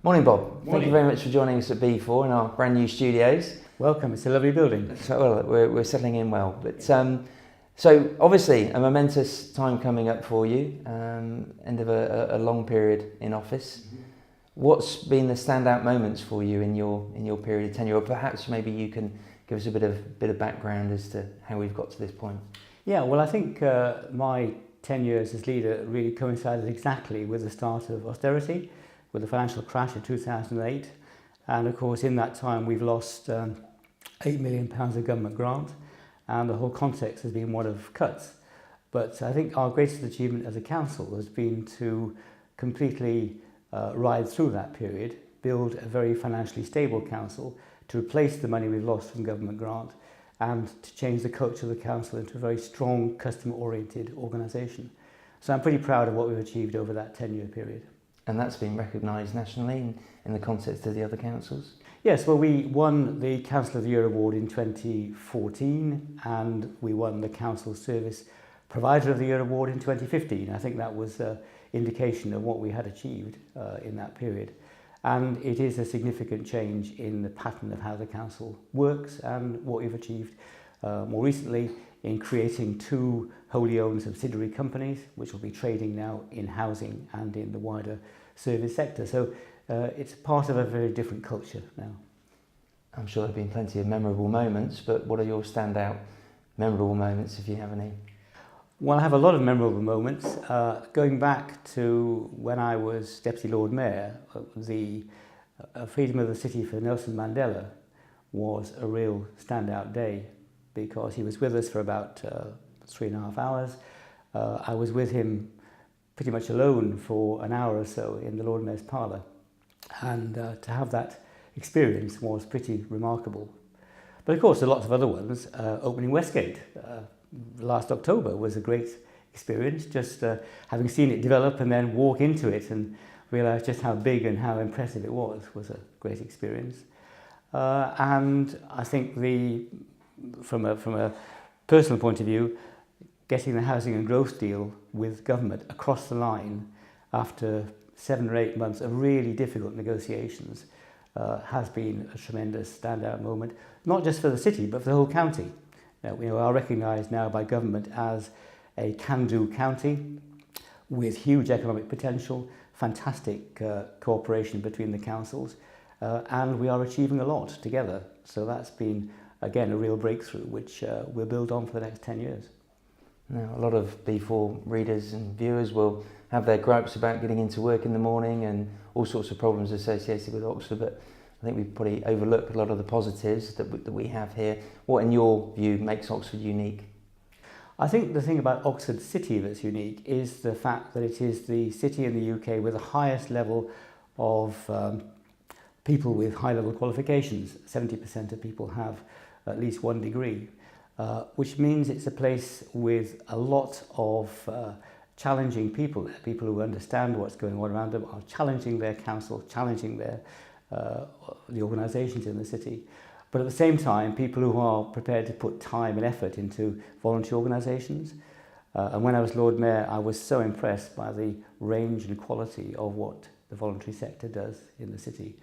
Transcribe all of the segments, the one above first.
Morning, Bob. Morning. Thank you very much for joining us at B4 in our brand new studios. Welcome, it's a lovely building. So well, we're settling in well. But so obviously a momentous time coming up for you, end of a long period in office. Mm-hmm. What's been the standout moments for you in your period of tenure? Or perhaps maybe you can give us a bit of background as to how we've got to this point. Yeah, well, I think my 10 years as leader really coincided exactly with the start of austerity, with the financial crash of 2008. And of course, in that time, we've lost £8 million of government grant, and the whole context has been one of cuts. But I think our greatest achievement as a council has been to completely ride through that period, build a very financially stable council, to replace the money we've lost from government grant, and to change the culture of the council into a very strong, customer-oriented organisation. So I'm pretty proud of what we've achieved over that 10-year period. And that's been recognised nationally in the context of the other councils? Yes, well, we won the Council of the Year award in 2014, and we won the Council Service Provider of the Year award in 2015. I think that was an indication of what we had achieved in that period. And it is a significant change in the pattern of how the council works and what we've achieved more recently in creating 2 wholly owned subsidiary companies, which will be trading now in housing and in the wider service sector. So it's part of a very different culture now. I'm sure there have been plenty of memorable moments, but what are your standout memorable moments, if you have any? Well, I have a lot of memorable moments. Going back to when I was Deputy Lord Mayor, the Freedom of the City for Nelson Mandela was a real standout day because he was with us for about 3.5 hours. I was with him pretty much alone for an hour or so in the Lord Mayor's parlour, and to have that experience was pretty remarkable. But of course, there are lots of other ones. Opening Westgate last October was a great experience, just having seen it develop and then walk into it and realise just how big and how impressive it was a great experience. And I think from a personal point of view, getting the housing and growth deal with government across the line after 7 or 8 months of really difficult negotiations has been a tremendous standout moment, not just for the city but for the whole county. We are recognised now by government as a can-do county with huge economic potential, fantastic cooperation between the councils, and we are achieving a lot together. So that's been, again, a real breakthrough, which we'll build on for the next 10 years. Now, a lot of B4 readers and viewers will have their gripes about getting into work in the morning and all sorts of problems associated with Oxford, but I think we've probably overlooked a lot of the positives that we have here. What, in your view, makes Oxford unique? I think the thing about Oxford City that's unique is the fact that it is the city in the UK with the highest level of people with high-level qualifications. 70% of people have at least 1 degree, which means it's a place with a lot of challenging people who understand what's going on around them, are challenging their council, challenging the organisations in the city, but at the same time people who are prepared to put time and effort into voluntary organisations. And when I was Lord Mayor, I was so impressed by the range and quality of what the voluntary sector does in the city.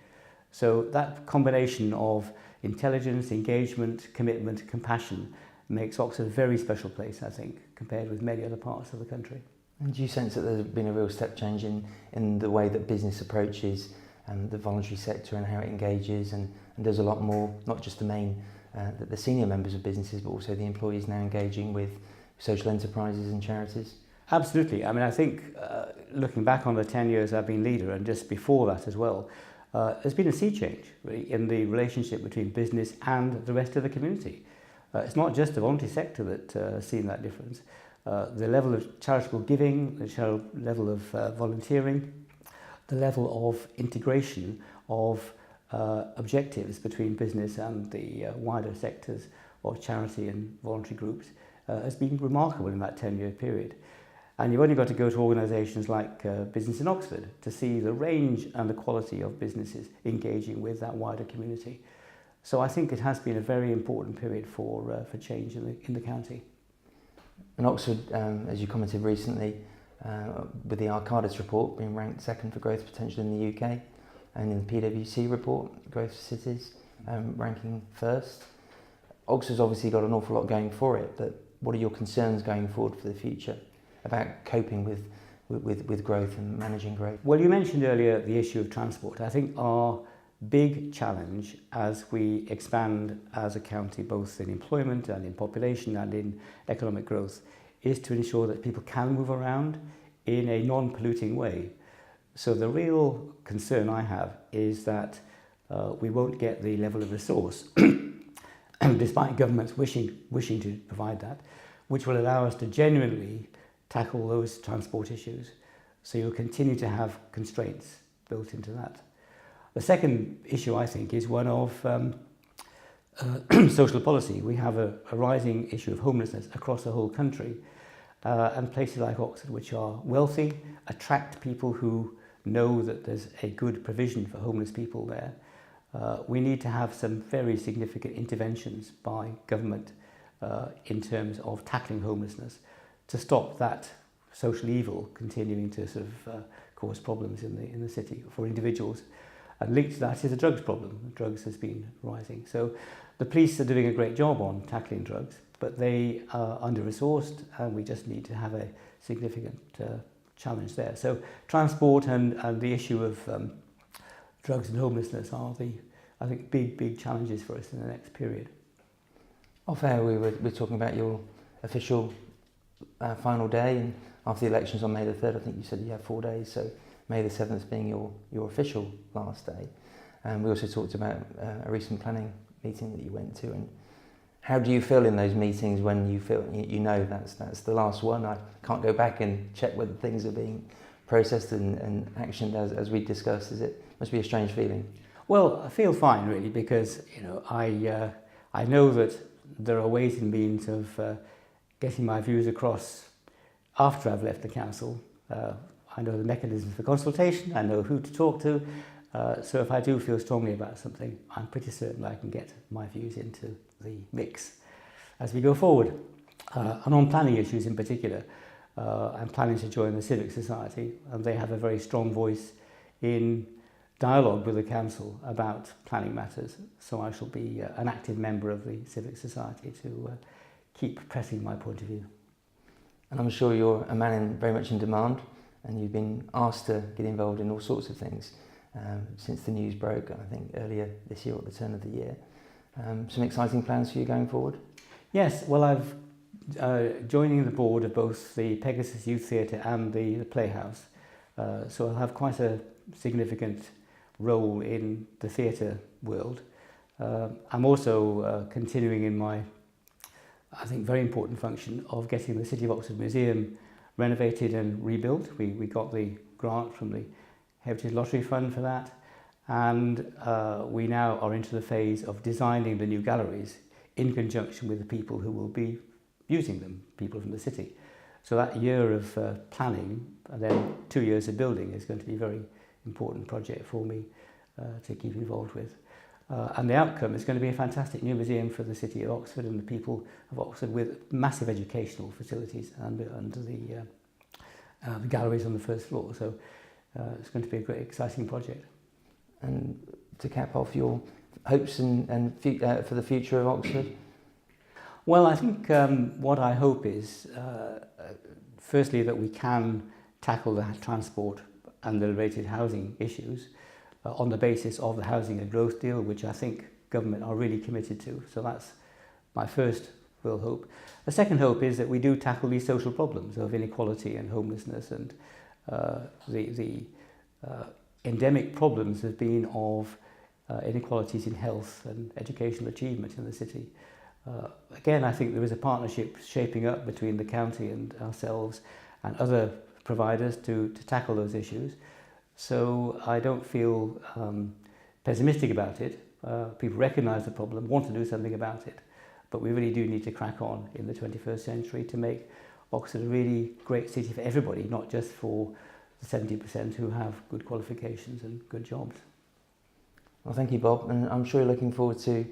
So that combination of intelligence, engagement, commitment, compassion makes Oxford a very special place, I think, compared with many other parts of the country. And do you sense that there's been a real step change in the way that business approaches the voluntary sector and how it engages and does a lot more, not just the senior members of businesses, but also the employees now engaging with social enterprises and charities? Absolutely. I mean, I think looking back on the 10 years I've been leader and just before that as well, there's been a sea change really in the relationship between business and the rest of the community. It's not just the voluntary sector that has seen that difference. The level of charitable giving, the level of volunteering, the level of integration of objectives between business and the wider sectors of charity and voluntary groups has been remarkable in that 10-year period. And you've only got to go to organisations like Business in Oxford to see the range and the quality of businesses engaging with that wider community. So I think it has been a very important period for change in the county. And Oxford, as you commented recently, with the Arcadis report being ranked second for growth potential in the UK, and in the PwC report, Growth for Cities, ranking first. Oxford's obviously got an awful lot going for it, but what are your concerns going forward for the future about coping with growth and managing growth? Well, you mentioned earlier the issue of transport. I think our big challenge as we expand as a county, both in employment and in population and in economic growth, is to ensure that people can move around in a non-polluting way. So the real concern I have is that we won't get the level of resource, despite governments wishing to provide that, which will allow us to genuinely tackle those transport issues. So you'll continue to have constraints built into that. The second issue, I think, is one of social policy. We have a rising issue of homelessness across the whole country, and places like Oxford, which are wealthy, attract people who know that there's a good provision for homeless people there. We need to have some very significant interventions by government in terms of tackling homelessness to stop that social evil continuing to sort of cause problems in the city for individuals. And linked to that is the drugs problem. Drugs has been rising. So the police are doing a great job on tackling drugs, but they are under-resourced, and we just need to have a significant challenge there. So transport and the issue of drugs and homelessness are the, I think, big challenges for us in the next period. Off air, we're talking about your official final day, and after the elections on May the 3rd, I think you said you have 4 days, so May the 7th being your official last day. And we also talked about a recent planning meeting that you went to, and how do you feel in those meetings when you feel you know that's the last one? I can't go back and check whether things are being processed and actioned as we discussed. Must be a strange feeling. Well, I feel fine really, because I know that there are ways and means of getting my views across after I've left the council. I know the mechanisms for consultation, I know who to talk to, so if I do feel strongly about something, I'm pretty certain I can get my views into the mix as we go forward. And on planning issues in particular, I'm planning to join the Civic Society, and they have a very strong voice in dialogue with the council about planning matters, so I shall be an active member of the Civic Society to keep pressing my point of view. And I'm sure you're a man very much in demand, and you've been asked to get involved in all sorts of things since the news broke, I think earlier this year or at the turn of the year. Some exciting plans for you going forward? Yes, well, I've joining the board of both the Pegasus Youth Theatre and the Playhouse, so I'll have quite a significant role in the theatre world. I'm also continuing in my, I think, very important function of getting the City of Oxford Museum renovated and rebuilt. We got the grant from the Heritage Lottery Fund for that, and we now are into the phase of designing the new galleries in conjunction with the people who will be using them, people from the city. So that year of planning and then 2 years of building is going to be a very important project for me to keep involved with. And the outcome is going to be a fantastic new museum for the city of Oxford and the people of Oxford, with massive educational facilities and the galleries on the first floor. So it's going to be a great, exciting project. And to cap off, your hopes and for the future of Oxford? Well, I think what I hope is, firstly, that we can tackle the transport and the related housing issues on the basis of the Housing and Growth Deal, which I think government are really committed to. So that's my first real hope. The second hope is that we do tackle these social problems of inequality and homelessness, and the endemic problems have been of inequalities in health and educational achievement in the city. Again, I think there is a partnership shaping up between the county and ourselves and other providers to tackle those issues. So I don't feel pessimistic about it. People recognise the problem, want to do something about it, but we really do need to crack on in the 21st century to make Oxford a really great city for everybody, not just for the 70% who have good qualifications and good jobs. Well, thank you, Bob, and I'm sure you're looking forward to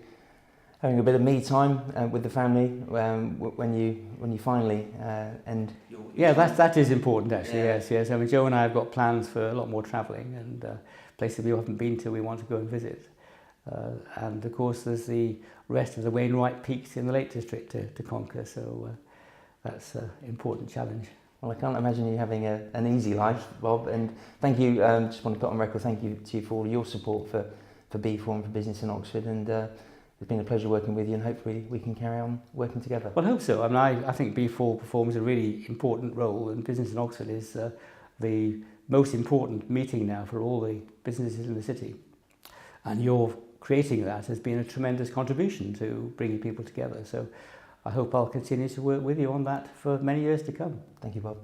having a bit of me time with the family when you finally end. Yeah, that is important actually. Yeah. Yes. I mean, Joe and I have got plans for a lot more travelling, and places we haven't been to we want to go and visit. And of course there's the rest of the Wainwright Peaks in the Lake District to conquer, so that's an important challenge. Well, I can't imagine you having an easy life, Bob, and thank you, just want to put on record, thank you to you for all your support for B4 and for business in Oxford, and it's been a pleasure working with you, and hopefully we can carry on working together. Well, I hope so. I mean, I think B4 performs a really important role, and business in Oxford is the most important meeting now for all the businesses in the city. And your creating that has been a tremendous contribution to bringing people together. So I hope I'll continue to work with you on that for many years to come. Thank you, Bob.